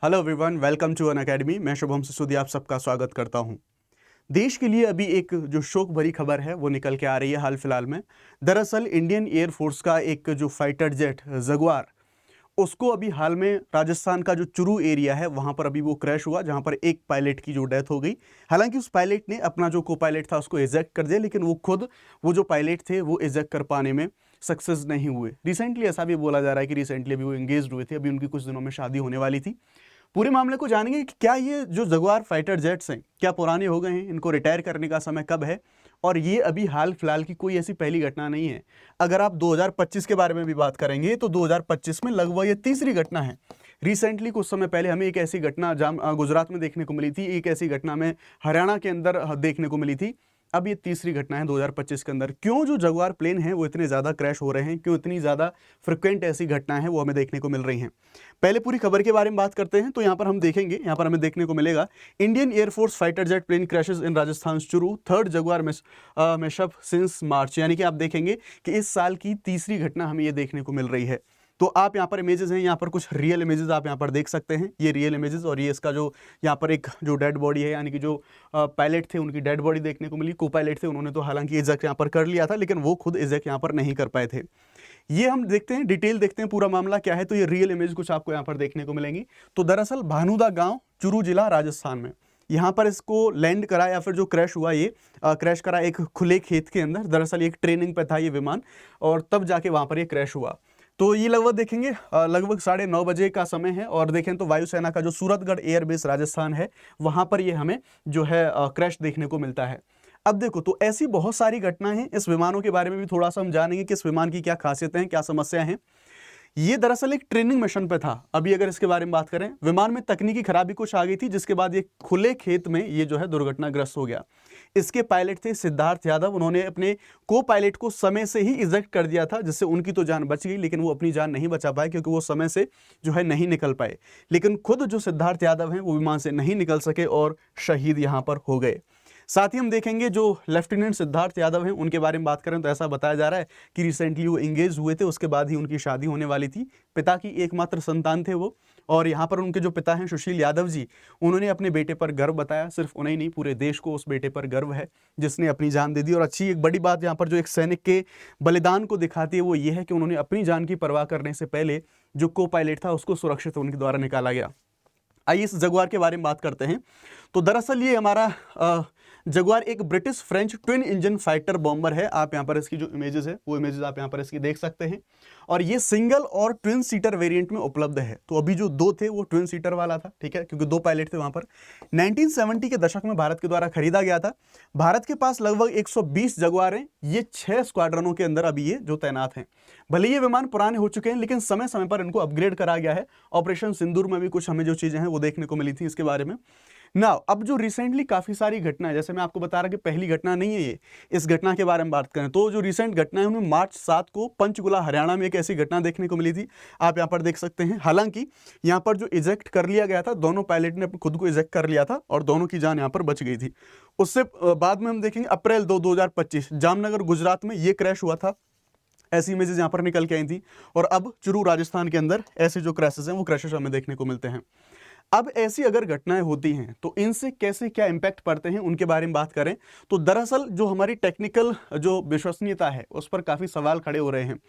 Hello everyone, welcome to Unacademy. मैं शुभम सिसोदिया आप सबका स्वागत करता हूं। देश के लिए अभी एक जो शोक भरी खबर है वो निकल के आ रही है हाल फिलहाल में। दरअसल इंडियन एयरफोर्स का एक जो फाइटर जेट जगुआर, उसको अभी हाल में राजस्थान का जो चुरू एरिया है वहां पर अभी वो क्रैश हुआ, जहां पर एक पायलट की जो डेथ हो गई। हालांकि उस पायलट ने अपना जो को पायलट था उसको इजेक्ट कर दिया, लेकिन वो जो पायलट थे वो इजेक्ट कर पाने में सक्सेस नहीं हुए। रिसेंटली ऐसा भी बोला जा रहा है कि रिसेंटली अभी वो एंगेज हुए थे, अभी उनकी कुछ दिनों में शादी होने वाली थी। पूरे मामले को जानेंगे कि क्या ये जो जगुआर फाइटर जेट्स हैं क्या पुराने हो गए हैं, इनको रिटायर करने का समय कब है, और ये अभी हाल फिलहाल की कोई ऐसी पहली घटना नहीं है। अगर आप 2025 के बारे में भी बात करेंगे तो 2025 में लगभग ये तीसरी घटना है। रिसेंटली कुछ समय पहले हमें एक ऐसी घटना गुजरात में देखने को मिली थी, एक ऐसी घटना में हरियाणा के अंदर देखने को मिली थी। अब ये तीसरी घटना है 2025 के अंदर। क्यों जो जगुआर प्लेन है वो इतने ज़्यादा क्रैश हो रहे हैं, क्यों इतनी ज़्यादा फ्रिक्वेंट ऐसी घटनाएं हैं वो हमें देखने को मिल रही हैं। पहले पूरी खबर के बारे में बात करते हैं तो यहाँ पर हम देखेंगे, यहाँ पर हमें देखने को मिलेगा Indian air force fighter jet plane crashes in Rajasthan Churu, third Jaguar mishap since March. यानी कि आप देखेंगे कि इस साल की तीसरी घटना हमें ये देखने को मिल रही है। तो आप यहाँ पर इमेजेस हैं, यहाँ पर कुछ रियल इमेजेस आप यहाँ पर देख सकते हैं, ये रियल इमेजेस, और ये इसका जो यहाँ पर एक जो डेड बॉडी है, यानी कि जो पायलट थे उनकी डेड बॉडी देखने को मिली। को पायलट थे, उन्होंने तो हालांकि इजेक्ट यहाँ पर कर लिया था, लेकिन वो खुद इजेक्ट यहाँ पर नहीं कर पाए थे। ये हम देखते हैं, डिटेल देखते हैं पूरा मामला क्या है। तो ये रियल इमेज कुछ आपको यहाँ पर देखने को मिलेंगी। तो दरअसल भानुदा गांव, चुरू जिला, राजस्थान में यहाँ पर इसको लैंड करा, या फिर जो क्रैश हुआ ये क्रैश करा एक खुले खेत के अंदर। दरअसल एक ट्रेनिंग पे था ये विमान, और तब जाके वहाँ पर ये क्रैश हुआ। तो ये लगभग देखेंगे लगभग 9:30 बजे का समय है, और देखें तो वायुसेना का जो सूरतगढ़ एयरबेस राजस्थान है वहाँ पर ये हमें जो है क्रैश देखने को मिलता है। अब देखो, तो ऐसी बहुत सारी घटनाएं हैं। इस विमानों के बारे में भी थोड़ा सा हम जानेंगे कि इस विमान की क्या खासियतें हैं, क्या समस्याएं हैं। ये दरअसल एक ट्रेनिंग मिशन पे था। अभी अगर इसके बारे में बात करें, विमान में तकनीकी खराबी कुछ आ गई थी, जिसके बाद ये खुले खेत में ये जो है दुर्घटनाग्रस्त हो गया। इसके पायलट थे सिद्धार्थ यादव, उन्होंने अपने को पायलट को समय से ही इजेक्ट कर दिया था, जिससे उनकी तो जान बच गई, लेकिन वो अपनी जान नहीं बचा पाए क्योंकि वो समय से जो है नहीं निकल पाए। लेकिन खुद जो सिद्धार्थ यादव हैं वो विमान से नहीं निकल सके और शहीद यहाँ पर हो गए। साथ ही हम देखेंगे जो लेफ्टिनेंट सिद्धार्थ यादव हैं उनके बारे में बात करें तो ऐसा बताया जा रहा है कि रिसेंटली वो एंगेज हुए थे, उसके बाद ही उनकी शादी होने वाली थी। पिता की एकमात्र संतान थे वो, और यहाँ पर उनके जो पिता हैं सुशील यादव जी, उन्होंने अपने बेटे पर गर्व बताया। सिर्फ उन्हें नहीं, पूरे देश को उस बेटे पर गर्व है जिसने अपनी जान दे दी। और अच्छी एक बड़ी बात यहाँ पर जो एक सैनिक के बलिदान को दिखाती है वो ये है कि उन्होंने अपनी जान की परवाह करने से पहले जो को पायलट था उसको सुरक्षित उनके द्वारा निकाला गया। आइए इस जगुआर के बारे में बात करते हैं। तो दरअसल ये हमारा जगुआर एक British French twin engine fighter bomber है। आप यहाँ पर इसकी जो इमेजेस है वो इमेजेस आप यहाँ पर इसकी देख सकते हैं, और ये सिंगल और ट्विन सीटर वेरिएंट में उपलब्ध है। तो अभी जो दो थे वो ट्विन सीटर वाला था, ठीक है, क्योंकि दो पायलट थे वहां पर। 1970 के दशक में भारत के द्वारा खरीदा गया था। भारत के पास लगभग 120 जगुआर हैं। ये 6 स्क्वाड्रनों के अंदर अभी ये जो तैनात हैं। भले ये विमान पुराने हो चुके हैं, लेकिन समय समय पर इनको अपग्रेड करा गया है। ऑपरेशन सिंदूर में भी कुछ हमें जो चीजें हैं वो देखने को मिली थी इसके बारे में। ना अब जो रिसेंटली काफी सारी घटना है, जैसे मैं आपको बता रहा कि पहली घटना नहीं है ये। इस घटना के बारे में बात करें तो जो रिसेंट घटना है उनमें मार्च 7 को पंचकुला हरियाणा में एक ऐसी घटना देखने को मिली थी। आप यहाँ पर देख सकते हैं। हालांकि यहाँ पर जो इजेक्ट कर लिया गया था, दोनों पायलट ने अपने खुद को इजेक्ट कर लिया था और दोनों की जान यहाँ पर बच गई थी। उससे बाद में हम देखेंगे अप्रैल 2025 जामनगर गुजरात में ये क्रैश हुआ था। ऐसी इमेजेस यहाँ पर निकल के आई थी। और अब चुरू राजस्थान के अंदर ऐसे जो क्रैशेस हैं वो क्रैशेस हमें देखने को मिलते हैं। अब ऐसी अगर घटनाएं होती हैं तो इनसे कैसे क्या इंपैक्ट पड़ते हैं उनके बारे में बात करें तो दरअसल जो हमारी टेक्निकल जो विश्वसनीयता है उस पर काफी सवाल खड़े हो रहे हैं।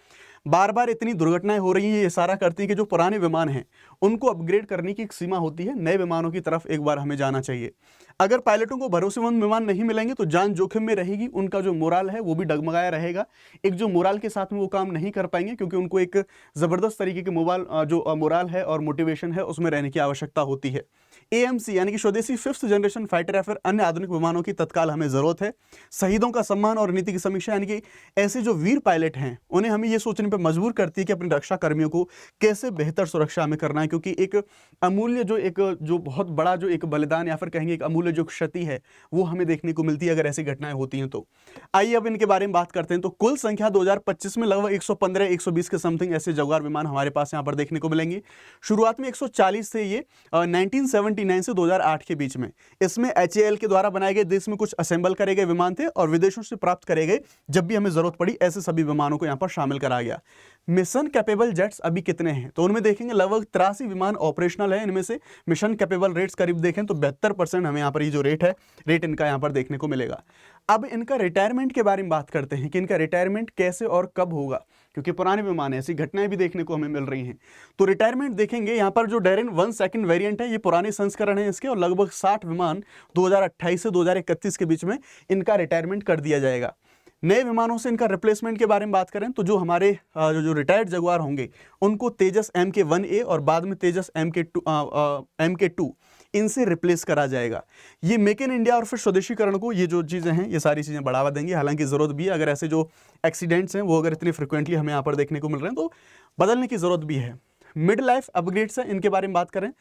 बार बार इतनी दुर्घटनाएं हो रही हैं, ये सारा करती है कि जो पुराने विमान हैं उनको अपग्रेड करने की एक सीमा होती है। नए विमानों की तरफ एक बार हमें जाना चाहिए। अगर पायलटों को भरोसेमंद विमान नहीं मिलेंगे तो जान जोखिम में रहेगी, उनका जो मोराल है वो भी डगमगाया रहेगा। एक जो मोराल के साथ में वो काम नहीं कर पाएंगे, क्योंकि उनको एक जबरदस्त तरीके के मोराल है और मोटिवेशन है उसमें रहने की आवश्यकता होती है। एएमसी यानी कि स्वदेशी 5th जनरेशन फाइटर या फिर अन्य आधुनिक विमानों की तत्काल हमें जरूरत है। शहीदों का सम्मान और नीति की समीक्षा, यानी कि ऐसे जो वीर पायलट हैं उन्हें हमें ये सोचने पर मजबूर करती है कि अपने रक्षा कर्मियों को कैसे बेहतर सुरक्षा हमें करना है, क्योंकि एक अमूल्य जो बहुत बड़ा जो एक बलिदान या फिर कहेंगे एक अमूल्य जो क्षति है वो हमें देखने को मिलती है अगर ऐसी घटनाएं होती हैं तो। आइए अब इनके बारे में बात करते हैं। तो कुल संख्या 2025 में लगभग 115-120 के समथिंग ऐसे जगुआर विमान हमारे पास यहाँ पर देखने को मिलेंगे। शुरुआत में 140 थे ये 1979 से 2008 के बीच में। इसमें HAL के द्वारा बनाए गए देश में कुछ असेंबल करे गए विमान थे और विदेशों से प्राप्त करे गए जब भी हमें जरूरत पड़ी ऐसे सभी विमानों को यहाँ पर शामिल करा गया। जाएगा। मिशन कैपेबल जेट्स अभी कितने हैं, तो उनमें देखेंगे लगभग 83 विमान ऑपरेशनल है। इनमें से मिशन कैपेबल रेट्स करीब देखें तो 72% हमें यहाँ पर ये जो रेट इनका यहाँ पर देखने को मिलेगा। अब इनका रिटायरमेंट के बारे में बात करते हैं कि इनका रिटायरमेंट कैसे और कब होगा, क्योंकि पुराने विमान ऐसी घटनाएं भी देखने को हमें मिल रही हैं। तो रिटायरमेंट देखेंगे यहाँ पर जो डेरिन 1 सेकंड वेरिएंट है, ये पुराने संस्करण है इसके, और लगभग 60 विमान 2028 से 2031 के बीच में इनका रिटायरमेंट कर दिया जाएगा। नए विमानों से इनका रिप्लेसमेंट के बारे में बात करें तो जो हमारे जो रिटायर्ड जगुआर होंगे उनको तेजस MK-1A और बाद में तेजस MK-2 इनसे रिप्लेस करा जाएगा। ये मेक इन इंडिया और फिर स्वदेशीकरण को, ये जो चीज़ें हैं ये सारी चीज़ें बढ़ावा देंगी। हालांकि ज़रूरत भी है, अगर ऐसे जो एक्सीडेंट्स हैं वो अगर इतनी फ्रिक्वेंटली हमें यहाँ पर देखने को मिल रहे हैं तो बदलने की ज़रूरत भी है। मिड लाइफ अपग्रेड्स हैं, इनके बारे में बात करें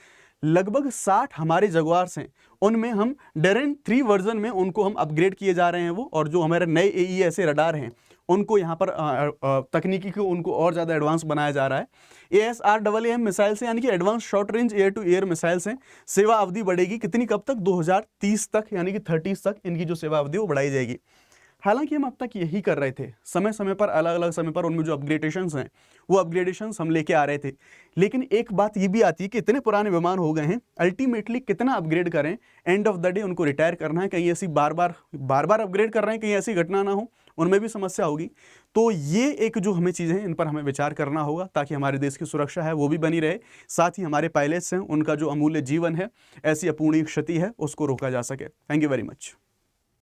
लगभग 60 हमारे जगुआर्स हैं, उनमें हम डेरिन 3 वर्जन में उनको हम अपग्रेड किए जा रहे हैं वो, और जो हमारे नए AESA रडार हैं उनको यहाँ पर तकनीकी को उनको और ज़्यादा एडवांस बनाया जा रहा है। ASRAAM मिसाइल से, यानी कि advance short range air to air missile से सेवा अवधि बढ़ेगी कितनी, कब तक, 2030 तक, यानी कि 30 तक इनकी जो सेवा अवधि वो बढ़ाई जाएगी। हालांकि हम अब तक यही कर रहे थे, समय समय पर अलग अलग समय पर उनमें जो अपग्रेडेशंस हैं वो अपग्रेडेशंस हम लेके आ रहे थे। लेकिन एक बात ये भी आती है कि इतने पुराने विमान हो गए हैं, अल्टीमेटली कितना अपग्रेड करें, एंड ऑफ द डे उनको रिटायर करना है। कहीं ऐसी बार बार अपग्रेड कर रहे हैं, कहीं ऐसी घटना ना हो, उनमें भी समस्या होगी। तो ये एक जो हमें चीज़ें हैं इन पर हमें विचार करना होगा ताकि हमारे देश की सुरक्षा है वो भी बनी रहे, साथ ही हमारे पायलट्स हैं उनका जो अमूल्य जीवन है, ऐसी अपूर्णीय क्षति है, उसको रोका जा सके। Thank you very much.